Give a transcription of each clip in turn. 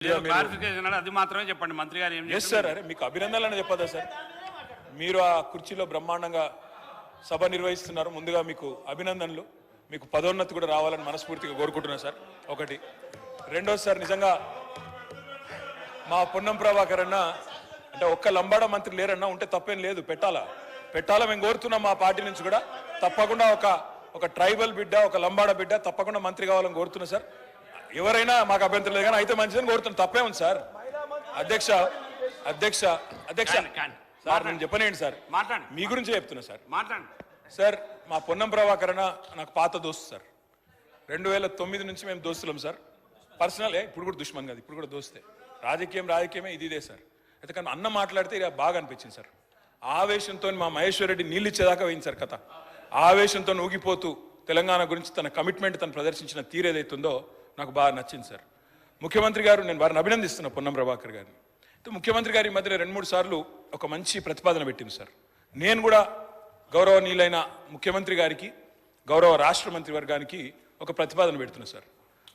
అది మాత్రమే చెప్పండి మంత్రి గారు ఏం చేస్తారు సార్. అరే మీకు అభినందనలు చెప్పదా సార్? మీరు ఆ కుర్చీలో బ్రహ్మాండంగా సభ నిర్వహిస్తున్నారు. ముందుగా మీకు అభినందనలు. మీకు పదోన్నతి కూడా రావాలని మనస్ఫూర్తిగా కోరుకుంటున్నాను సార్. ఒకటి. రెండోది సార్, నిజంగా మా పొన్నం ప్రభాకర్ అన్న అంటే ఒక్క లంబాడ మంత్రి లేరన్నా, ఉంటే తప్పేం లేదు, పెట్టాలా మేము కోరుతున్నాం. మా పార్టీ నుంచి కూడా తప్పకుండా ఒక ట్రైబల్ బిడ్డ, ఒక లంబాడ బిడ్డ తప్పకుండా మంత్రి కావాలని కోరుతున్నా సార్. ఎవరైనా మాకు అభ్యంతరం లేదు, కానీ అయితే మంచిదని కోరుతున్నాను. తప్పే ఉంది సార్. అధ్యక్ష సార్, నేను చెప్పనేంటి సార్, మీ గురించే చెప్తున్నా సార్. సార్, మా పొన్నం ప్రభాకర్ అన్న నాకు పాత దోస్తు సార్. 2009 నుంచి మేము దోస్తులం సార్. పర్సనల్, ఇప్పుడు కూడా దుష్మన్ కాదు, ఇప్పుడు కూడా దోస్తే. రాజకీయమే ఇదే సార్. అయితే కానీ అన్న మాట్లాడితే ఇలా బాగా అనిపించింది సార్. ఆవేశంతో మా మహేశ్వర్ రెడ్డి నీళ్ళు ఇచ్చేదాకా పోయింది సార్ కథ. ఆవేశంతో ఊగిపోతూ తెలంగాణ గురించి తన కమిట్మెంట్ తను ప్రదర్శించిన తీరు ఏదైతుందో నాకు బాగా నచ్చింది సార్. ముఖ్యమంత్రి గారు, నేను వారిని అభినందిస్తున్నా పొన్నం ప్రభాకర్ గారిని. ముఖ్యమంత్రి గారి మధ్యలో 2-3 సార్లు ఒక మంచి ప్రతిపాదన పెట్టింది సార్. నేను కూడా గౌరవనీయులైన ముఖ్యమంత్రి గారికి, గౌరవ రాష్ట్ర మంత్రి వర్గానికి ఒక ప్రతిపాదన పెడుతున్నా సార్.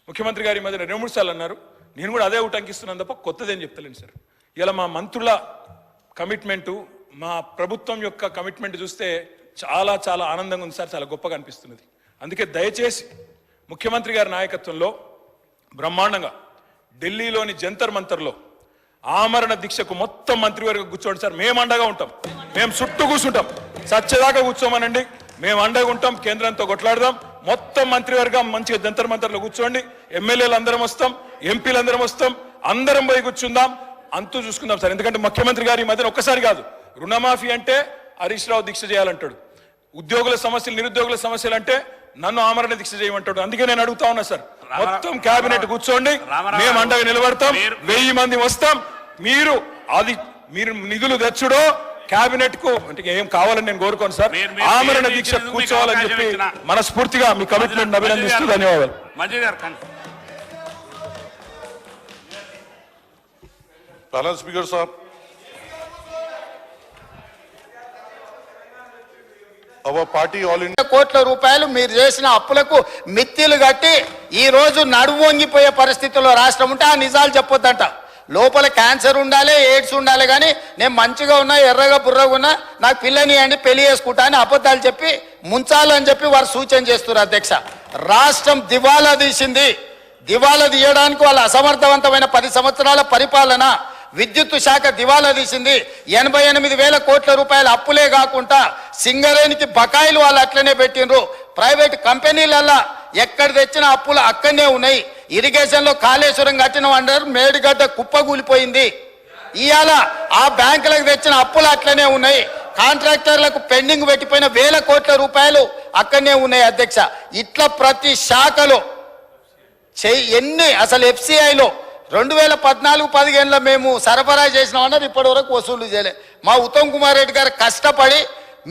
ముఖ్యమంత్రి గారి మధ్యలో 2-3 సార్లు అన్నారు. నేను కూడా అదే ఉటంకిస్తున్నాను తప్ప కొత్తదేం చెప్తలేను సార్. ఇలా మా మంత్రుల కమిట్మెంటు, మా ప్రభుత్వం యొక్క కమిట్మెంట్ చూస్తే చాలా చాలా ఆనందంగా ఉంది సార్. చాలా గొప్పగా అనిపిస్తున్నది. అందుకే దయచేసి ముఖ్యమంత్రి గారి నాయకత్వంలో బ్రహ్మాండంగా ఢిల్లీలోని జంతర్ మంతర్లో ఆమరణ దీక్షకు మొత్తం మంత్రివర్గం కూర్చోండి సార్. మేము అండగా ఉంటాం, మేము చుట్టూ కూర్చుంటాం. సత్యదాకా కూర్చోమనండి, మేము అండగా ఉంటాం. కేంద్రంతో కొట్లాడదాం. మొత్తం మంత్రివర్గం మంచిగా జంతర్ మంతర్లో కూర్చోండి. ఎమ్మెల్యేలు అందరం వస్తాం, ఎంపీలు అందరం వస్తాం, అందరం పోయి కూర్చుందాం, అంతూ చూసుకుందాం సార్. ఎందుకంటే ముఖ్యమంత్రి గారి మధ్యన ఒక్కసారి కాదు, రుణమాఫీ అంటే హరీష్ రావు దీక్ష చేయాలంటాడు, ఉద్యోగుల సమస్యలు, నిరుద్యోగుల సమస్యలు అంటే నన్ను ఆమరణ దీక్ష చేయమంటాడు. అందుకే నేను అడుగుతా ఉన్నా సార్, మొత్తం కేబినెట్ కూర్చోండి, మేము అండగా నిలబడతాం, 1000 మంది వస్తాం. మీరు నిధులు తెచ్చుడో కేబినెట్ కు అంటే ఏం కావాలని నేను కోరుకోను సార్. ఆమరణ దీక్ష కూర్చోవాలని చెప్పి మనస్ఫూర్తిగా మీ కమిట్మెంట్ అభినందిస్తూ ధన్యవాదాలు. पैनल स्पीकर साहब, అవర్ పార్టీ ఆల్ ఇండియా కోట్ల రూపాయలు మీరు చేసిన అప్పులకు మిత్తిలు కట్టి ఈ రోజు నడుము వంగిపోయే పరిస్థితుల్లో రాష్ట్రం ఉంటే ఆ నిజాలు చెప్పొద్దంట. లోపల క్యాన్సర్ ఉండాలి, ఎయిడ్స్ ఉండాలి, కానీ నేను మంచిగా ఉన్నా, ఎర్రగా బుర్రగా ఉన్నా, నాకు పిల్లని అండి పెళ్లి చేసుకుంటా అని అబద్ధాలు చెప్పి ముంచాలని చెప్పి వారు సూచన చేస్తున్నారు. అధ్యక్ష, రాష్ట్రం దివాలా తీసింది. దివాలా తీయడానికి వాళ్ళ అసమర్థవంతమైన 10 సంవత్సరాల పరిపాలన, విద్యుత్ శాఖ దివాలా తీసింది. 88,000 కోట్ల రూపాయల అప్పులే కాకుండా సింగరేణికి బకాయిలు వాళ్ళు అట్లనే పెట్టిండ్రు. ప్రైవేట్ కంపెనీలల్లా ఎక్కడ తెచ్చిన అప్పులు అక్కడనే ఉన్నాయి. ఇరిగేషన్ లో కాళేశ్వరం కట్టిన అంటారు, మేడిగడ్డ కుప్పగూలిపోయింది. ఇవాళ ఆ బ్యాంకులకు తెచ్చిన అప్పులు అట్లనే ఉన్నాయి. కాంట్రాక్టర్లకు పెండింగ్ పెట్టిపోయిన 1000 కోట్ల రూపాయలు అక్కడనే ఉన్నాయి. అధ్యక్ష, ఇట్లా ప్రతి శాఖలో ఎన్ని అసలు FCIలో 2014-15లో మేము సరఫరా చేసినామన్నారు, ఇప్పటి వరకు వసూలు చేయలే. మా ఉత్తమ్ కుమార్ రెడ్డి గారు కష్టపడి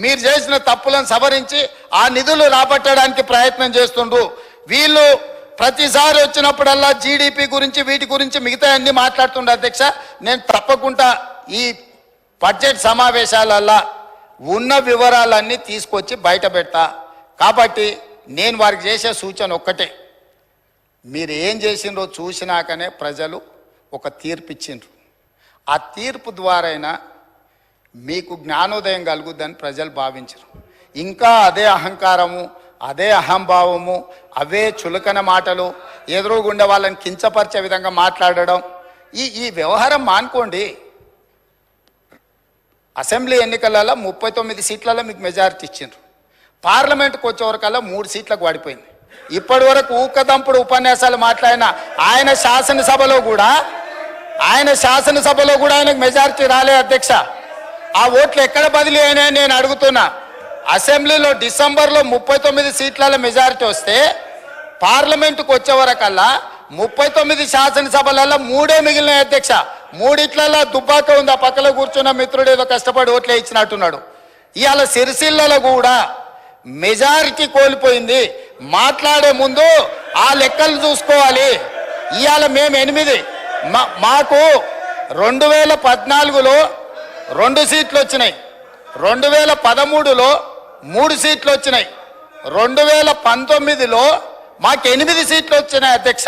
మీరు చేసిన తప్పులను సవరించి ఆ నిధులు రాబట్టడానికి ప్రయత్నం చేస్తుండ్రు. వీళ్ళు ప్రతిసారి వచ్చినప్పుడల్లా GDP గురించి వీటి గురించి మిగతా అన్ని మాట్లాడుతుండ్రు. అధ్యక్ష, నేను తప్పకుండా ఈ బడ్జెట్ సమావేశాలల్లో ఉన్న వివరాలన్నీ తీసుకొచ్చి బయట పెడతా. కాబట్టి నేను వారికి చేసే సూచన ఒక్కటే, మీరు ఏం చేసిండ్రో చూసినాకనే ప్రజలు ఒక తీర్పు ఇచ్చిండ్రు. ఆ తీర్పు ద్వారైనా మీకు జ్ఞానోదయం కలుగుద్దని ప్రజలు భావించరు. ఇంకా అదే అహంకారము, అదే అహంభావము, అవే చులకన మాటలు, ఎదురుగుండా వాళ్ళని కించపరిచే విధంగా మాట్లాడడం, ఈ వ్యవహారం మానుకోండి. అసెంబ్లీ ఎన్నికలలో 39 సీట్లలో మీకు మెజారిటీ ఇచ్చిండ్రు. పార్లమెంట్కి వచ్చేవరకల్లా 3 సీట్లకు పడిపోయింది. ఇప్పటి వరకు ఊకదంపుడు ఉపన్యాసాలు మాట్లాడిన ఆయన శాసనసభలో కూడా ఆయనకు మెజారిటీ రాలే. అధ్యక్ష, ఆ ఓట్లు ఎక్కడ బదిలీ అయినాయని నేను అడుగుతున్నా. అసెంబ్లీలో డిసెంబర్లో 39 సీట్ల మెజారిటీ వస్తే పార్లమెంటుకు వచ్చే వరకల్లా 39 శాసనసభలలో 3 మిగిలినాయి. అధ్యక్ష, 3 దుబ్బాక ఉంది. ఆ పక్కలో కూర్చున్న మిత్రుడు ఏదో కష్టపడి ఓట్లే ఇచ్చినట్టున్నాడు. ఇవాళ సిరిసిల్లలో కూడా మెజారిటీ కోల్పోయింది. మాట్లాడే ముందు ఆ లెక్కలు చూసుకోవాలి. ఇవాళ మేము 8, మాకు 2014లో 2 సీట్లు వచ్చినాయి, 2013లో 3 సీట్లు వచ్చినాయి, 2019లో మాకు 8 సీట్లు వచ్చినాయి. అధ్యక్ష,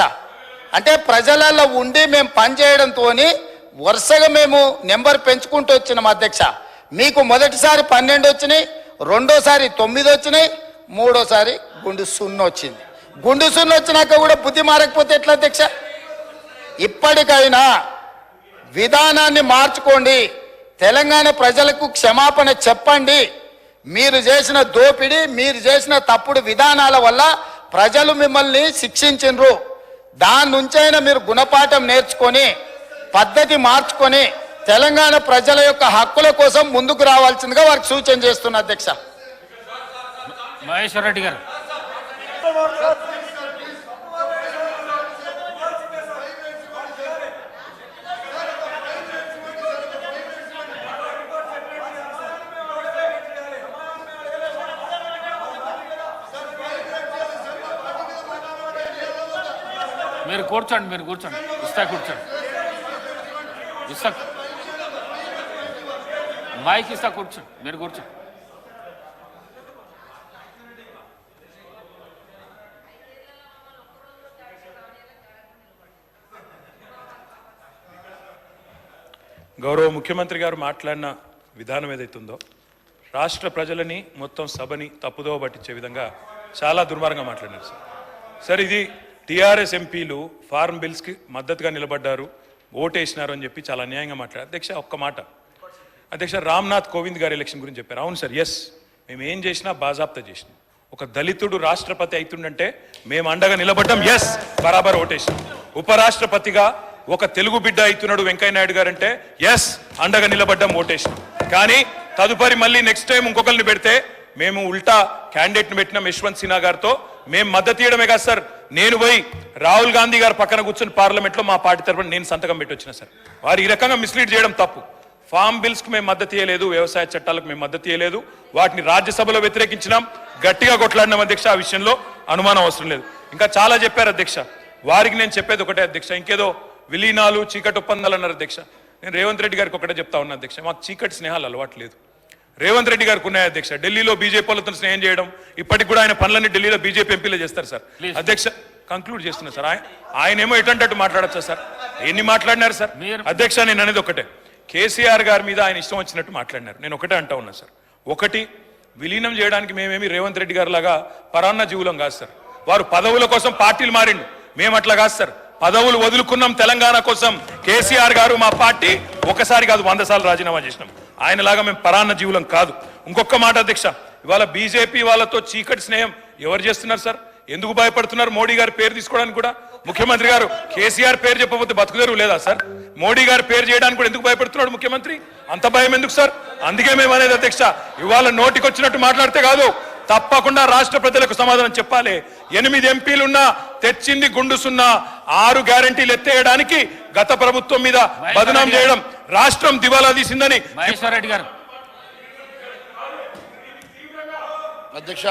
అంటే ప్రజలలో ఉండి మేము పనిచేయడంతో వరుసగా మేము నెంబర్ పెంచుకుంటూ వచ్చినాం అధ్యక్ష. మీకు మొదటిసారి 12 వచ్చినాయి, రెండోసారి 9 వచ్చినాయి, మూడోసారి గుండు 0 వచ్చింది. గుండు 0 వచ్చినాక కూడా బుద్ధి మారకపోతే ఎట్లా అధ్యక్ష? ఇప్పటికైనా విధానాన్ని మార్చుకోండి, తెలంగాణ ప్రజలకు క్షమాపణ చెప్పండి. మీరు చేసిన దోపిడీ, మీరు చేసిన తప్పుడు విధానాల వల్ల ప్రజలు మిమ్మల్ని శిక్షించిండ్రు. దాని నుంచైనా మీరు గుణపాఠం నేర్చుకొని పద్ధతి మార్చుకొని తెలంగాణ ప్రజల యొక్క హక్కుల కోసం ముందుకు రావాల్సిందిగా వారికి సూచన చేస్తున్నా అధ్యక్ష. మహేశ్వర్ రెడ్డి గారు. మీరు కూర్చోండి, ఇస్తా కూర్చోండి, ఇస్తా మైక్ ఇస్తా కూర్చోండి, మీరు కూర్చోండి. గౌరవ ముఖ్యమంత్రి గారు మాట్లాడిన విధానం ఏదైతుందో రాష్ట్ర ప్రజలని మొత్తం సభని తప్పుదోవ పట్టించే విధంగా చాలా దుర్మార్గంగా మాట్లాడారు సార్. ఇది టీఆర్ఎస్ ఎంపీలు ఫార్మ్ బిల్స్కి మద్దతుగా నిలబడ్డారు, ఓటేసినారు అని చెప్పి చాలా అన్యాయంగా మాట్లాడారు. అధ్యక్ష ఒక్క మాట అధ్యక్ష, రామ్నాథ్ కోవింద్ గారి ఎలక్షన్ గురించి చెప్పారు. అవును సార్, ఎస్ మేము ఏం చేసినా బాజాప్తా చేసినాం. ఒక దళితుడు రాష్ట్రపతి అవుతుండంటే మేము అండగా నిలబడ్డాం, ఎస్ బరాబర్ ఓటేసినాం. ఉపరాష్ట్రపతిగా ఒక తెలుగు బిడ్డ అవుతున్నాడు వెంకయ్యనాయుడు గారు అంటే ఎస్ అండగా నిలబడ్డాం, ఓటేసినాం. కానీ తదుపరి మళ్ళీ నెక్స్ట్ టైం ఇంకొకరిని పెడితే మేము ఉల్టా క్యాండిడేట్ని పెట్టినాం యశ్వంత్ సిన్హా గారితో. మేము మద్దతు ఇవ్వడమే కాదు సార్, నేను పోయి రాహుల్ గాంధీ గారు పక్కన కూర్చొని పార్లమెంట్లో మా పార్టీ తరఫున నేను సంతకం పెట్టి వచ్చిన సార్. వారు ఈ రకంగా మిస్లీడ్ చేయడం తప్పు. ఫార్మ్ బిల్స్కి మేము మద్దతు ఇవ్వలేదు, వ్యవసాయ చట్టాలకు మేము మద్దతు ఇవ్వలేదు, వాటిని రాజ్యసభలో వ్యతిరేకించినాం, గట్టిగా కొట్లాడినాం అధ్యక్ష. ఆ విషయంలో అనుమానం అవసరం లేదు. ఇంకా చాలా చెప్పారు అధ్యక్ష. వారికి నేను చెప్పేది ఒకటే అధ్యక్ష, ఇంకేదో విలీనాలు చీకటి ఒప్పందాలు అన్నారు అధ్యక్ష. నేను రేవంత్ రెడ్డి గారికి ఒకటే చెప్తా ఉన్నా అధ్యక్ష, మాకు చీకటి స్నేహాలు అలవాటు లేదు. రేవంత్ రెడ్డి గారికి ఉన్నాయి అధ్యక్ష. ఢిల్లీలో బీజేపీ వాళ్ళతో స్నేహం చేయడం, ఇప్పటికి కూడా ఆయన పనులన్నీ ఢిల్లీలో బీజేపీ ఎంపీలే చేస్తారు సార్. అధ్యక్ష కంక్లూడ్ చేస్తున్నా సార్. ఆయన ఏమో ఎటంటట్టు మాట్లాడచ్చా సార్? ఎన్ని మాట్లాడినారు సార్? అధ్యక్ష నేను అనేది ఒకటే, కేసీఆర్ గారి మీద ఆయన ఇష్టం వచ్చినట్టు మాట్లాడినారు. నేను ఒకటే అంటా ఉన్నా సార్, ఒకటి విలీనం చేయడానికి మేమేమి రేవంత్ రెడ్డి గారి లాగా పరాన్న జీవులం కాదు సార్. వారు పదవుల కోసం పార్టీలు మారిండు, మేము అట్లా కాదు సార్. పదవులు వదులుకున్నాం తెలంగాణ కోసం. కేసీఆర్ గారు మా పార్టీ ఒకసారి కాదు 100 సార్లు రాజీనామా చేసినాం. ఆయనలాగా మేము పరాన్న జీవులం కాదు. ఇంకొక మాట అధ్యక్ష, ఇవాళ బీజేపీ వాళ్ళతో చీకటి స్నేహం ఎవరు చేస్తున్నారు సార్? ఎందుకు భయపడుతున్నారు? మోడీ గారి పేరు తీసుకోవడానికి కూడా ముఖ్యమంత్రి గారు కేసీఆర్ పేరు చెప్పకపోతే బతుకుదేరు లేదా సార్? మోడీ గారి పేరు చేయడానికి కూడా ఎందుకు భయపడుతున్నాడు ముఖ్యమంత్రి? అంత భయం ఎందుకు సార్? అందుకే మేము అనేది అధ్యక్ష, ఇవాళ నోటికి వచ్చినట్టు మాట్లాడితే కాదు, తప్పకుండా రాష్ట్ర ప్రజలకు సమాధానం చెప్పాలి. 8 ఎంపీలున్నా తెచ్చింది గుండు 0, 6 గ్యారంటీలు ఎత్తేయడానికి గత ప్రభుత్వం మీద బదనాం చేయడం, రాష్ట్రం దివాలా తీసిందని మహేశ్వర్ రెడ్డి గారు. అధ్యక్ష